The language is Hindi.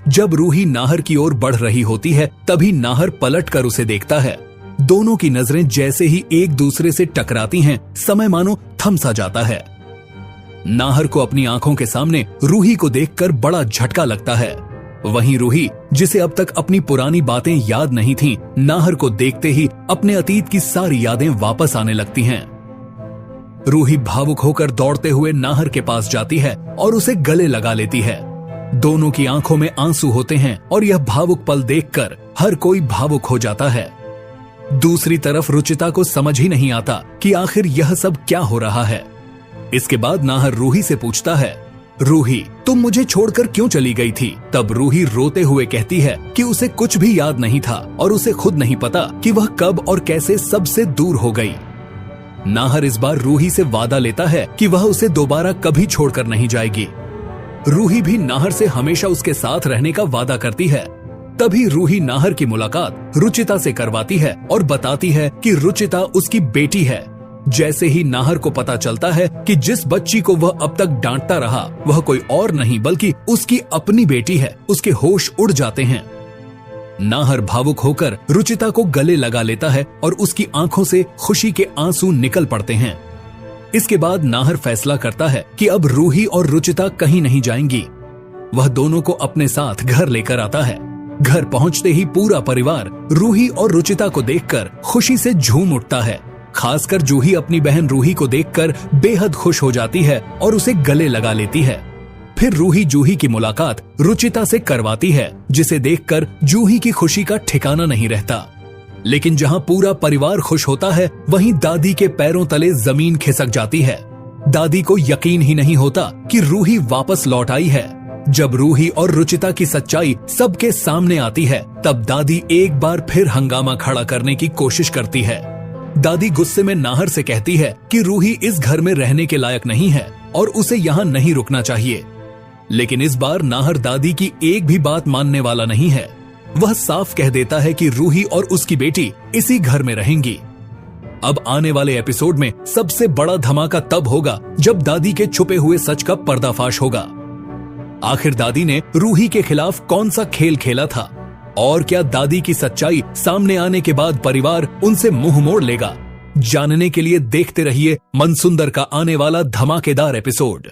जब रूही नाहर की ओर बढ़ रही होती है तभी नाहर पलट कर उसे देखता है। दोनों की नजरें जैसे ही एक दूसरे से टकराती हैं, समय मानो थम सा जाता है। नाहर को अपनी आंखों के सामने रूही को देखकर बड़ा झटका लगता है। वहीं रूही, जिसे अब तक अपनी पुरानी बातें याद नहीं थीं, नाहर को देखते ही अपने अतीत की सारी यादें वापस आने लगती हैं। रूही भावुक होकर दौड़ते हुए नाहर के पास जाती है और उसे गले लगा लेती है। दोनों की आंखों में आंसू होते हैं और यह भावुक पल देखकर हर कोई भावुक हो जाता है। दूसरी तरफ रुचिता को समझ ही नहीं आता कि आखिर यह सब क्या हो रहा है। इसके बाद नाहर रूही से पूछता है, रूही, तुम मुझे छोड़कर क्यों चली गई थी? तब रूही रोते हुए कहती है कि उसे कुछ भी याद नहीं था और उसे खुद नहीं पता कि वह कब और कैसे सबसे दूर हो गई। नाहर इस बार रूही से वादा लेता है कि वह उसे दोबारा कभी छोड़कर नहीं जाएगी। रूही भी नाहर से हमेशा उसके साथ रहने का वादा करती है। तभी रूही नाहर की मुलाकात रुचिता से करवाती है और बताती है कि रुचिता उसकी बेटी है। जैसे ही नाहर को पता चलता है कि जिस बच्ची को वह अब तक डांटता रहा वह कोई और नहीं बल्कि उसकी अपनी बेटी है, उसके होश उड़ जाते हैं। नाहर भावुक होकर रुचिता को गले लगा लेता है और उसकी आंखों से खुशी के आंसू निकल पड़ते हैं। इसके बाद नाहर फैसला करता है कि अब रूही और रुचिता कहीं नहीं जाएंगी। वह दोनों को अपने साथ घर लेकर आता है। घर पहुंचते ही पूरा परिवार रूही और रुचिता को देखकर खुशी से झूम उठता है। खासकर जूही अपनी बहन रूही को देखकर बेहद खुश हो जाती है और उसे गले लगा लेती है। फिर रूही जूही की मुलाकात रुचिता से करवाती है, जिसे देखकर जूही की खुशी का ठिकाना नहीं रहता। लेकिन जहां पूरा परिवार खुश होता है वहीं दादी के पैरों तले जमीन खिसक जाती है। दादी को यकीन ही नहीं होता कि रूही वापस लौट आई है। जब रूही और रुचिता की सच्चाई सबके सामने आती है तब दादी एक बार फिर हंगामा खड़ा करने की कोशिश करती है। दादी गुस्से में नाहर से कहती है कि रूही इस घर में रहने के लायक नहीं है और उसे यहाँ नहीं रुकना चाहिए। लेकिन इस बार नाहर दादी की एक भी बात मानने वाला नहीं है। वह साफ कह देता है कि रूही और उसकी बेटी इसी घर में रहेंगी। अब आने वाले एपिसोड में सबसे बड़ा धमाका तब होगा जब दादी के छुपे हुए सच का पर्दाफाश होगा। आखिर दादी ने रूही के खिलाफ कौन सा खेल खेला था और क्या दादी की सच्चाई सामने आने के बाद परिवार उनसे मुंह मोड़ लेगा? जानने के लिए देखते रहिए मनसुंदर का आने वाला धमाकेदार एपिसोड।